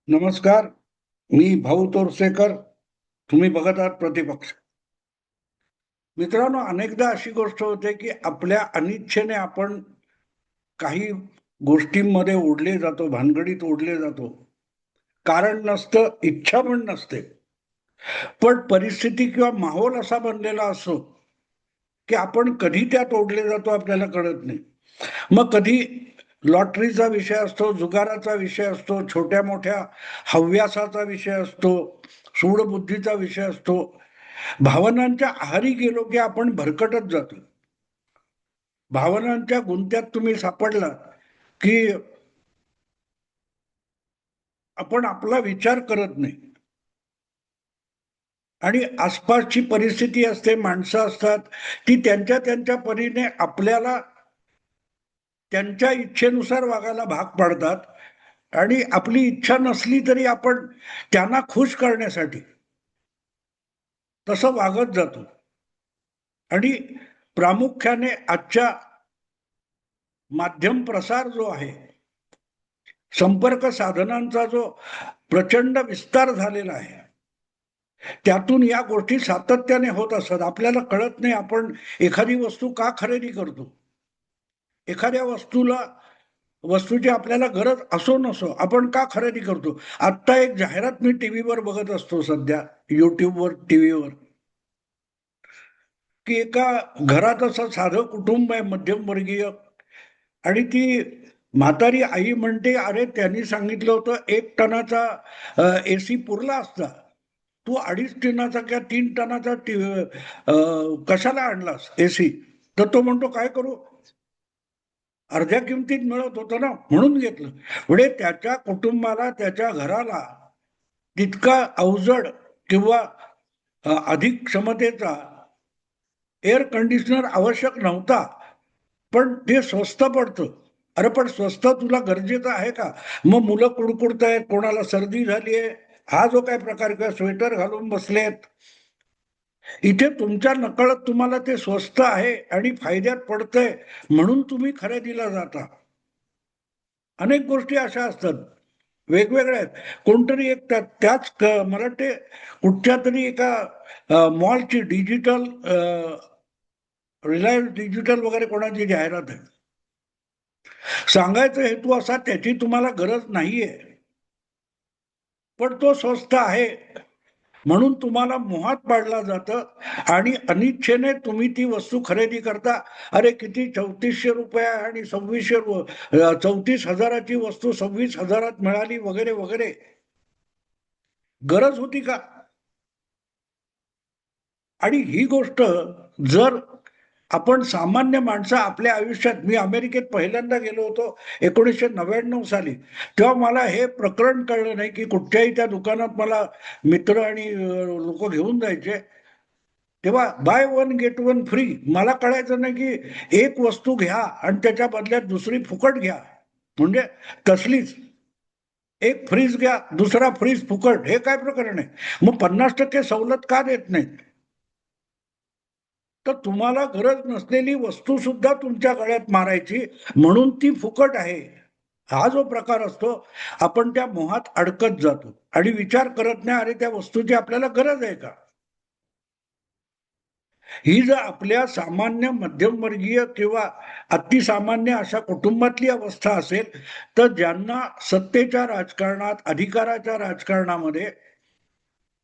नमस्कार. मी भाऊ तोरसेकर. तुम्ही बघत आहात प्रतिपक्ष. मित्रांनो, अनेकदा अशी गोष्ट होते की आपल्या अनिच्छेने आपण काही गोष्टींमध्ये ओढले जातो, भानगडीत ओढले जातो. कारण नसतं, इच्छा पण नसते. पण परिस्थिती किंवा माहोल असा बनलेला असतो की आपण कधी त्यात ओढले जातो आपल्याला कळत नाही. मग कधी लॉटरीचा विषय असतो, जुगाराचा विषय असतो, छोट्या मोठ्या हव्यासाचा विषय असतो, सूडबुद्धीचा विषय असतो. भावनांच्या आहारी गेलो की आपण भरकटत जातो. भावनांच्या गुंत्यात तुम्ही सापडला की आपण आपला विचार करत नाही आणि आसपासची परिस्थिती असते, माणसं असतात, ती त्यांच्या त्यांच्या परीने आपल्याला त्यांच्या इच्छेनुसार वागायला भाग पाडतात आणि आपली इच्छा नसली तरी आपण त्यांना खुश करण्यासाठी तसं वागत जातो. आणि प्रामुख्याने आजच्या माध्यम प्रसार जो आहे, संपर्क साधनांचा जो प्रचंड विस्तार झालेला आहे, त्यातून या गोष्टी सातत्याने होत असतात. आपल्याला कळत नाही आपण एखादी वस्तू का खरेदी करतो. एखाद्या वस्तूची आपल्याला गरज असो नसो आपण का खरेदी करतो. आत्ता एक जाहिरात मी टीव्हीवर बघत असतो सध्या, युट्यूबवर, टीव्हीवर, की एका घरात असं साधं कुटुंब आहे मध्यमवर्गीय आणि ती म्हातारी आई म्हणते, अरे त्यांनी सांगितलं होतं 1 टनाचा एसी पुरला असता, तू 2.5 टनाचा किंवा 3 टनाचा कशाला आणलास एसी. तर तो म्हणतो, काय करू, अर्ध्या किमतीत मिळत होतं ना म्हणून घेतलं. म्हणजे त्याच्या कुटुंबाला, त्याच्या घराला तितका अवजड किंवा अधिक क्षमतेचा एअर कंडिशनर आवश्यक नव्हता, पण ते स्वस्त पडतं. अरे पण स्वस्त तुला गरजेचं आहे का. मग मुलं कुडकुडतायत, कोणाला सर्दी झालीये, हा जो काय प्रकार, किंवा स्वेटर घालून बसलेत, इथे तुमच्या नकळत तुम्हाला ते स्वस्त आहे आणि फायद्यात पडतंय म्हणून तुम्ही खरेदीला जाता. अनेक गोष्टी अशा असतात, वेगवेगळ्या आहेत. कोणतरी एक त्याच मला वाटते कुठच्या तरी एका मॉलची डिजिटल, रिलायन्स डिजिटल वगैरे कोणाची जाहिरात आहे. सांगायचा हेतू असा, त्याची तुम्हाला गरज नाहीये, पण तो स्वस्त आहे म्हणून तुम्हाला मोहात पाडला जातं आणि अनिच्छेने तुम्ही ती वस्तू खरेदी करता. अरे किती 3400 रुपये आणि 34,000ची वस्तू 26,000 मिळाली वगैरे वगैरे. गरज होती का. आणि ही गोष्ट जर आपण सामान्य माणसं आपल्या आयुष्यात, मी अमेरिकेत पहिल्यांदा गेलो होतो 1999 साली, तेव्हा मला हे प्रकरण कळलं नाही की कुठच्याही त्या दुकानात मला मित्र आणि लोक घेऊन जायचे, तेव्हा by one get one free. मला कळायचं नाही की एक वस्तू घ्या आणि त्याच्या बदल्यात दुसरी फुकट घ्या, म्हणजे तसलीच एक फ्रीज घ्या दुसरा फ्रीज फुकट, हे काय प्रकरण आहे. मग 50% सवलत का देत नाहीत. तर तुम्हाला गरज नसलेली वस्तू सुद्धा तुमच्या गळ्यात मारायची म्हणून ती फुकट आहे, हा जो प्रकार असतो, आपण त्या मोहात अडकत जातो आणि विचार करत नाही, अरे त्या वस्तूची आपल्याला गरज आहे का. ही जर आपल्या सामान्य मध्यमवर्गीय किंवा अतिसामान्य अशा कुटुंबातली अवस्था असेल, तर ज्यांना सत्तेच्या राजकारणात, अधिकाराच्या राजकारणामध्ये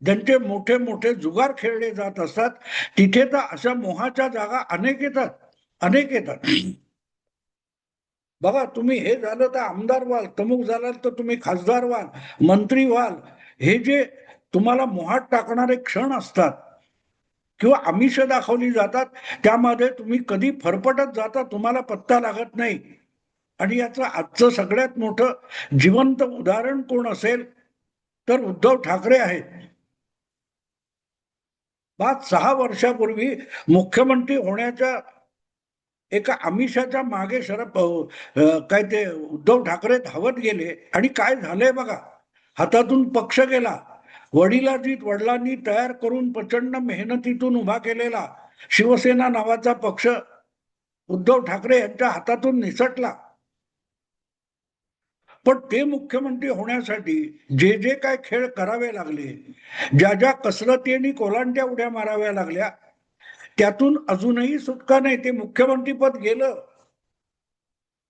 ज्यांचे मोठे मोठे जुगार खेळले जात असतात, तिथे तर अशा मोहाच्या जागा अनेक येतात, अनेक येतात. बघा, तुम्ही हे झालं तर आमदार व्हाल, तमुक झाला तर तुम्ही खासदार व्हाल, मंत्री व्हाल. हे जे तुम्हाला मोहात टाकणारे क्षण असतात किंवा आमिष दाखवली जातात, त्यामध्ये तुम्ही कधी फरफटत जाता, तुम्हाला पत्ता लागत नाही. आणि याचं आजचं सगळ्यात मोठं जिवंत उदाहरण कोण असेल तर उद्धव ठाकरे आहेत. 5-6 वर्षापूर्वी मुख्यमंत्री होण्याच्या एका आमिषाच्या मागे काय ते उद्धव ठाकरे धावत गेले आणि काय झालंय बघा. हातातून पक्ष गेला. वडिलांनी तयार करून प्रचंड मेहनतीतून उभा केलेला शिवसेना नावाचा पक्ष उद्धव ठाकरे यांच्या हातातून निसटला. पण ते मुख्यमंत्री होण्यासाठी जे जे काय खेळ करावे लागले, ज्या ज्या कसरती आणि कोलांट्या उड्या माराव्या लागल्या, त्यातून अजूनही सुटका नाही. ते मुख्यमंत्रीपद गेलं.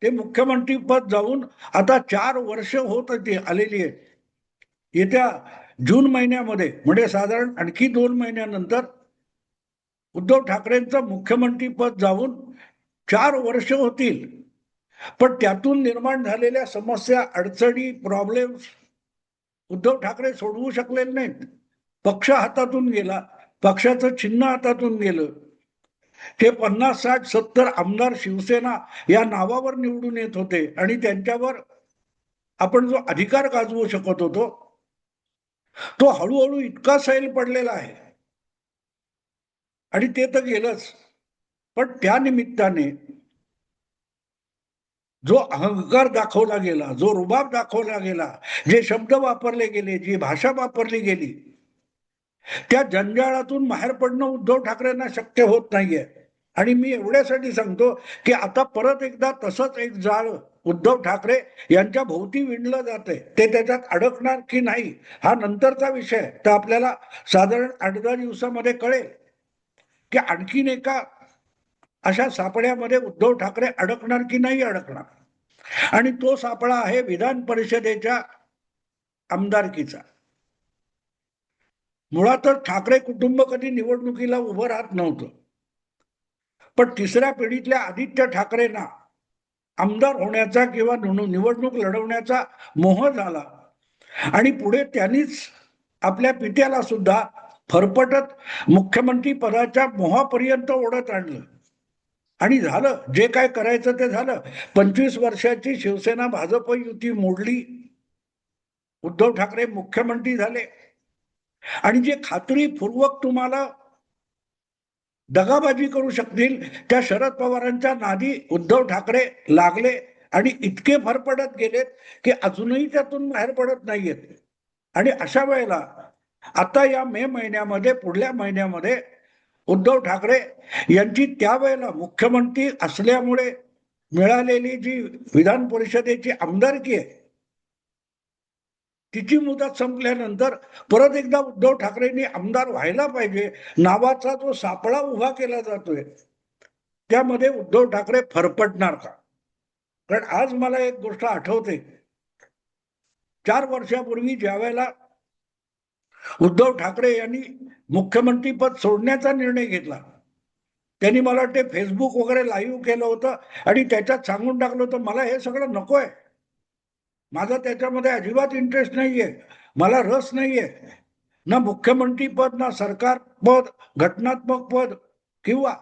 ते मुख्यमंत्रीपद जाऊन आता 4 वर्ष होत आलेली आहेत. येत्या जून महिन्यामध्ये म्हणजे साधारण आणखी 2 महिन्यानंतर उद्धव ठाकरेंचं मुख्यमंत्रीपद जाऊन 4 वर्ष होतील. पण त्यातून निर्माण झालेल्या समस्या, अडचणी, प्रॉब्लेम्स उद्धव ठाकरे सोडवू शकलेले नाहीत. पक्ष हातातून गेला, पक्षाचं चिन्ह हातातून गेलं. ते 50, 60, 70 आमदार शिवसेना या नावावर निवडून येत होते आणि त्यांच्यावर आपण जो अधिकार गाजवू शकत होतो, तो हळूहळू इतका सैल पडलेला आहे आणि ते तर गेलंच. पण त्या निमित्ताने जो अहंकार दाखवला गेला, जो रुबाब दाखवला गेला, जे शब्द वापरले गेले, जी भाषा वापरली गेली, त्या जंजाळातून बाहेर पडणं उद्धव ठाकरेंना शक्य होत नाहीये. आणि मी एवढ्यासाठी सांगतो की आता परत एकदा तसंच एक जाळ उद्धव ठाकरे यांच्या भोवती विणलं जाते. ते त्याच्यात अडकणार की नाही हा नंतरचा विषय. तर आपल्याला साधारण 8-10 दिवसामध्ये कळेल की आणखीन एका अशा सापड्यामध्ये उद्धव ठाकरे अडकणार की नाही अडकणार. आणि तो सापळा आहे विधान परिषदेच्या आमदारकीचा. मुळातच ठाकरे कुटुंब कधी निवडणुकीला उभं राहत नव्हतं. पण तिसऱ्या पिढीतल्या आदित्य ठाकरेंना आमदार होण्याचा किंवा निवडणूक लढवण्याचा मोह झाला आणि पुढे त्यांनीच आपल्या पित्याला सुद्धा फरफटत मुख्यमंत्री पदाच्या मोहापर्यंत ओढत आणलं. आणि झालं, जे काय करायचं ते झालं. 25 वर्षाची शिवसेना भाजप युती मोडली, उद्धव ठाकरे मुख्यमंत्री झाले. आणि जे खात्रीपूर्वक तुम्हाला दगाबाजी करू शकतील त्या शरद पवारांच्या नादी उद्धव ठाकरे लागले आणि इतके फरफटत गेलेत की अजूनही त्यातून बाहेर पडत नाहीयेत. आणि अशा वेळेला आता या मे महिन्यामध्ये, पुढल्या महिन्यामध्ये उद्धव ठाकरे यांची त्यावेळेला मुख्यमंत्री असल्यामुळे मिळालेली जी विधान परिषदेची आमदारकी आहे, तिची मुदत संपल्यानंतर परत एकदा उद्धव ठाकरेंनी आमदार व्हायला पाहिजे नावाचा जो सापळा उभा केला जातोय, त्यामध्ये उद्धव ठाकरे फरफटणार का? कारण आज मला एक गोष्ट आठवते. 4 वर्षापूर्वी ज्या वेळेला उद्धव ठाकरे यांनी मुख्यमंत्रीपद सोडण्याचा निर्णय घेतला, त्यांनी मला वाटते फेसबुक वगैरे लाईव्ह केलं होतं आणि त्याच्यात सांगून टाकलं होतं, मला हे सगळं नकोय, माझा त्याच्यामध्ये अजिबात इंटरेस्ट नाहीये, मला रस नाहीये, ना मुख्यमंत्री पद, ना सरकार पद, घटनात्मक पद किंवा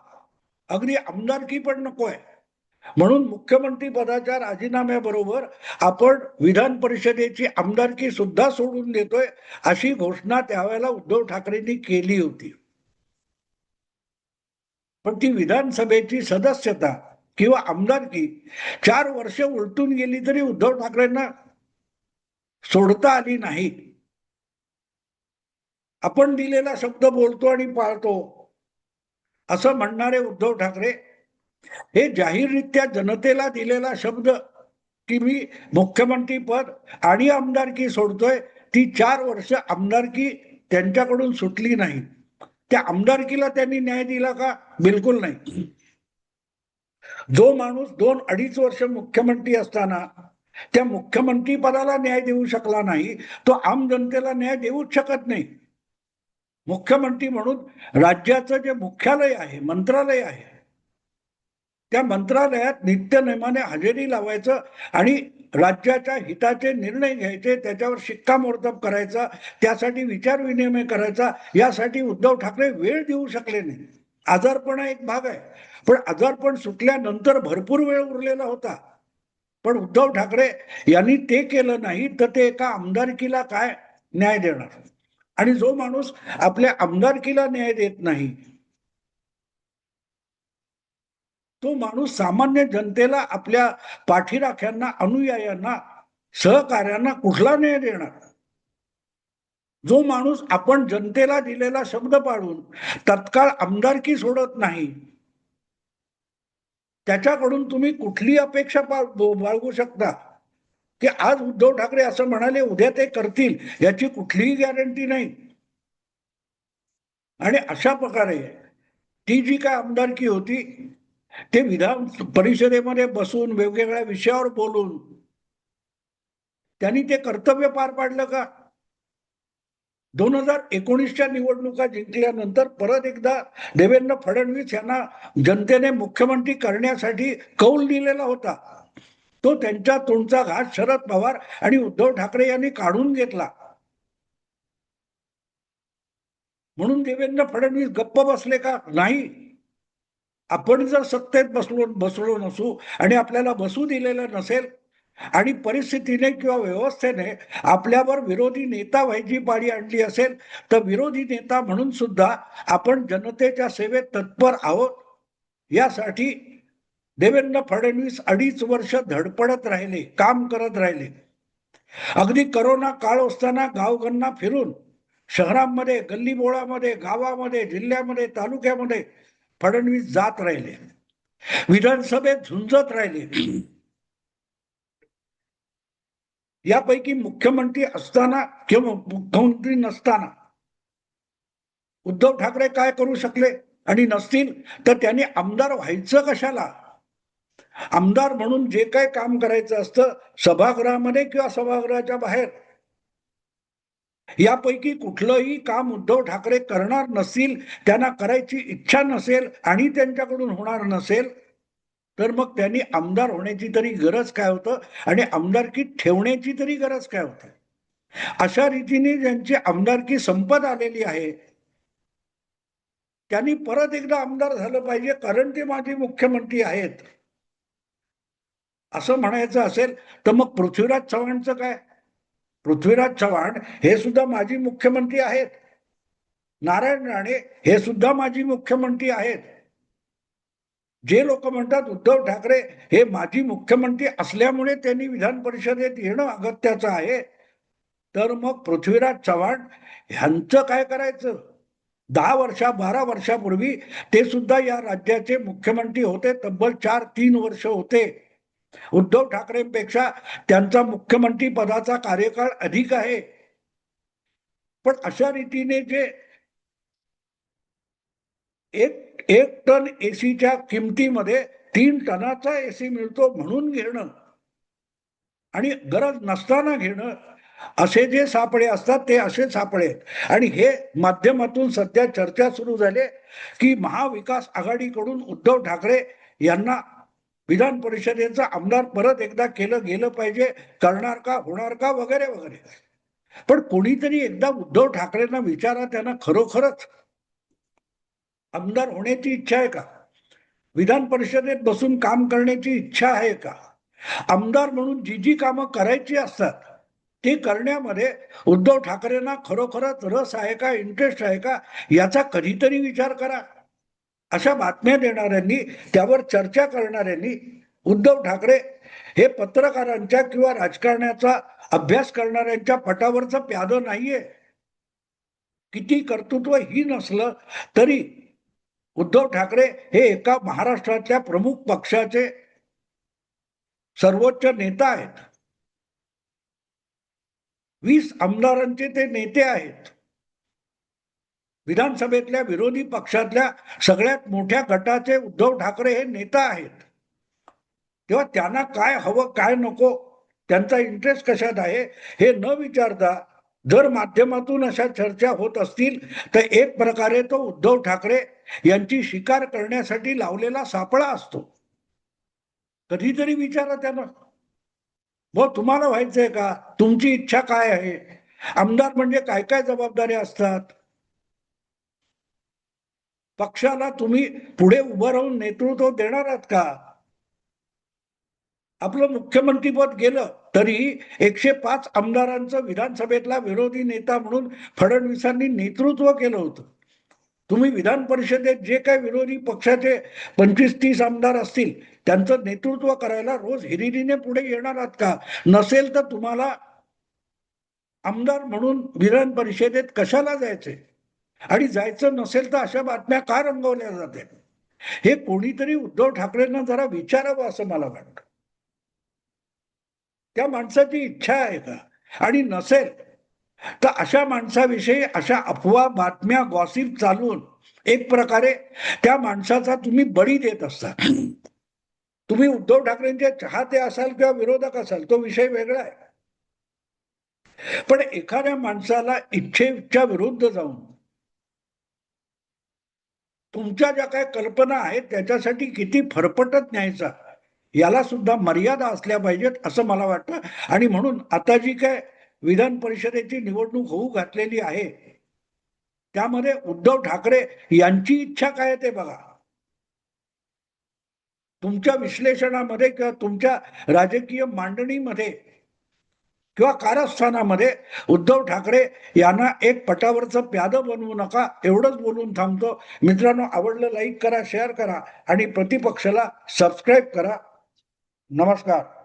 अगदी आमदारकी पण नकोय. म्हणून मुख्यमंत्री पदाच्या राजीनाम्याबरोबर आपण विधान परिषदेची आमदारकी सुद्धा सोडून देतोय, अशी घोषणा त्यावेळेला उद्धव ठाकरेंनी केली होती. पण ती विधानसभेची सदस्यता किंवा आमदारकी 4 वर्ष उलटून गेली तरी उद्धव ठाकरेंना सोडता आली नाही. आपण दिलेला शब्द बोलतो आणि पाळतो असं म्हणणारे उद्धव ठाकरे हे जाहीररित्या जनतेला दिलेला शब्द की मी मुख्यमंत्री पद आणि आमदारकी सोडतोय, ती 4 वर्ष आमदारकी त्यांच्याकडून सुटली नाही. त्या आमदारकीला त्यांनी न्याय दिला का? बिलकुल नाही. जो माणूस 2-2.5 वर्ष मुख्यमंत्री असताना त्या मुख्यमंत्री पदाला न्याय देऊ शकला नाही, तो आम जनतेला न्याय देऊच शकत नाही. मुख्यमंत्री म्हणून राज्याचं जे मुख्यालय आहे, मंत्रालय आहे, त्या मंत्रालयात नित्यनेमाने हजेरी लावायचं आणि राज्याच्या हिताचे निर्णय घ्यायचे, त्याच्यावर शिक्कामोर्तब करायचा, त्यासाठी विचारविनिमय करायचा, यासाठी उद्धव ठाकरे वेळ देऊ शकले नाही. आजारपण एक भाग आहे, पण आजारपण सुटल्यानंतर भरपूर वेळ उरलेला होता. पण उद्धव ठाकरे यांनी ते केलं नाही, तर ते एका आमदारकीला काय न्याय देणार? आणि जो माणूस आपल्या आमदारकीला न्याय देत नाही, तो माणूस सामान्य जनतेला, आपल्या पाठीराख्यांना, अनुयायांना, सहकार्यांना कुठला न्याय देणार? जो माणूस आपण जनतेला दिलेला शब्द पाळून तत्काळ आमदारकी सोडत नाही, त्याच्याकडून तुम्ही कुठली अपेक्षा बाळगू शकता की आज उद्धव ठाकरे असं म्हणाले उद्या ते करतील याची कुठलीही गॅरंटी नाही. आणि अशा प्रकारे ती जी काय आमदारकी होती ते विधान परिषदेमध्ये बसून वेगवेगळ्या विषयावर बोलून त्यांनी ते कर्तव्य पार पाडलं का? 2019च्या निवडणुका जिंकल्यानंतर परत एकदा देवेंद्र फडणवीस यांना जनतेने मुख्यमंत्री करण्यासाठी कौल दिलेला होता. तो त्यांच्या तोंडचा घास शरद पवार आणि उद्धव ठाकरे यांनी काढून घेतला. म्हणून देवेंद्र फडणवीस गप्प बसले का? नाही. आपण जर सत्तेत बसलो नसू आणि आपल्याला बसू दिलेलं नसेल आणि परिस्थितीने किंवा व्यवस्थेने आपल्यावर विरोधी नेता व्हायची पाळी आणली असेल तर विरोधी नेता म्हणून सुद्धा आपण जनतेच्या सेवेत तत्पर आहोत. यासाठी देवेंद्र फडणवीस 2.5 वर्ष धडपडत राहिले, काम करत राहिले. अगदी करोना काळ असताना गावगणना फिरून शहरांमध्ये, गल्लीबोळामध्ये, गावामध्ये, जिल्ह्यामध्ये, तालुक्यामध्ये फडणवीस जात राहिले, विधानसभेत झुंजत राहिले. यापैकी मुख्यमंत्री असताना किंवा मुख्यमंत्री नसताना उद्धव ठाकरे काय करू शकले आणि नसतील तर त्यांनी आमदार व्हायचं कशाला? आमदार म्हणून जे काय काम करायचं असतं सभागृहामध्ये किंवा सभागृहाच्या बाहेर, यापैकी कुठलंही काम उद्धव ठाकरे करणार नसतील, त्यांना करायची इच्छा नसेल आणि त्यांच्याकडून होणार नसेल तर मग त्यांनी आमदार होण्याची तरी गरज काय होतं आणि आमदारकी ठेवण्याची तरी गरज काय होती? अशा रीतीने ज्यांची आमदारकी संपत आलेली आहे त्यांनी परत एकदा आमदार झालं पाहिजे, कारण ते माझे मुख्यमंत्री आहेत असं म्हणायचं असेल तर मग पृथ्वीराज चव्हाणचं काय? पृथ्वीराज चव्हाण हे सुद्धा माजी मुख्यमंत्री आहेत. नारायण राणे हे सुद्धा माजी मुख्यमंत्री आहेत. जे लोक म्हणतात उद्धव ठाकरे हे माजी मुख्यमंत्री असल्यामुळे त्यांनी विधान परिषदेत येणं अगत्याचं आहे, तर मग पृथ्वीराज चव्हाण ह्यांचं काय करायचं? 10 वर्ष 12 वर्षापूर्वी ते सुद्धा या राज्याचे मुख्यमंत्री होते, तब्बल 3 वर्ष होते. उद्धव ठाकरेंपेक्षा त्यांचा मुख्यमंत्री पदाचा कार्यकाळ अधिक आहे. पण अशा रीतीने जे एक टन एसीच्या किमतीमध्ये 3 टनाचा एसी मिळतो म्हणून घेणं आणि गरज नसताना घेणं, असे जे सापळे असतात ते असे सापळे आहेत. आणि हे माध्यमातून सध्या चर्चा सुरू झाली की महाविकास आघाडीकडून उद्धव ठाकरे यांना विधान परिषदेचा आमदार परत एकदा केलं गेलं पाहिजे, करणार का, होणार का, वगैरे वगैरे. पण कोणीतरी एकदा उद्धव ठाकरेंना विचारा, त्यांना खरोखरच आमदार होण्याची इच्छा आहे का? विधान परिषदेत बसून काम करण्याची इच्छा आहे का? आमदार म्हणून जी जी कामं करायची असतात ते करण्यामध्ये उद्धव ठाकरेंना खरोखरच रस आहे का, इंटरेस्ट आहे का, याचा कधीतरी विचार करा. अशा बातम्या देणाऱ्यांनी, त्यावर चर्चा करणाऱ्यांनी उद्धव ठाकरे हे पत्रकारांच्या किंवा राजकारणाचा अभ्यास करणाऱ्यांच्या पटावरचं प्यादं नाहीये. किती कर्तृत्व ही नसलं तरी उद्धव ठाकरे हे एका महाराष्ट्रातल्या प्रमुख पक्षाचे सर्वोच्च नेता आहेत. 20 आमदारांचे ते नेते आहेत. विधानसभेतल्या विरोधी पक्षातल्या सगळ्यात मोठ्या गटाचे उद्धव ठाकरे हे नेता आहेत. तेव्हा त्यांना काय हवं, काय नको, त्यांचा इंटरेस्ट कशात आहे हे न विचारता जर माध्यमातून अशा चर्चा होत असतील तर एक प्रकारे तो उद्धव ठाकरे यांची शिकार करण्यासाठी लावलेला सापळा असतो. कधीतरी विचारा त्यांना, मग तुम्हाला व्हायचंय का? तुमची इच्छा काय आहे? आमदार म्हणजे काय काय जबाबदाऱ्या असतात? पक्षाला तुम्ही पुढे उभं राहून नेतृत्व देणार आहात का? आपलं मुख्यमंत्रीपद गेलं तरी 105 आमदारांचं विधानसभेतला विरोधी नेता म्हणून फडणवीसांनी नेतृत्व केलं होतं. तुम्ही विधान परिषदेत जे काही विरोधी पक्षाचे 25-30 आमदार असतील त्यांचं नेतृत्व करायला रोज हिरिरीने पुढे येणार आहात का? नसेल तर तुम्हाला आमदार म्हणून विधान परिषदेत कशाला जायचे? आणि जायचं नसेल तर अशा बातम्या का रंगवल्या जाते? हे कोणीतरी उद्धव ठाकरेंना जरा विचारावं असं मला वाटतं. त्या माणसाची इच्छा आहे का? आणि नसेल तर अशा माणसाविषयी अशा अफवा, बातम्या, गॉसिप चालून एक प्रकारे त्या माणसाचा तुम्ही बळी देत असता. तुम्ही उद्धव ठाकरेंचे चाहते असाल किंवा विरोधक असाल, तो विषय वेगळा आहे. पण एखाद्या माणसाला इच्छेच्या विरुद्ध जाऊन तुमच्या ज्या काही कल्पना आहेत त्याच्यासाठी किती फरफटत न्यायचा, याला सुद्धा मर्यादा असल्या पाहिजेत असं मला वाटतं. आणि म्हणून आता जी काय विधान परिषदेची निवडणूक होऊ घातलेली आहे, त्यामध्ये उद्धव ठाकरे यांची इच्छा काय आहे ते बघा. तुमच्या विश्लेषणामध्ये किंवा तुमच्या राजकीय मांडणीमध्ये किंवा कारस्थानामध्ये उद्धव ठाकरे यांना एक पटावरचं प्यादं बनवू नका, एवढंच बोलून थांबतो. मित्रांनो, आवडलं लाईक करा, शेअर करा आणि प्रतिपक्षाला सबस्क्राईब करा. नमस्कार.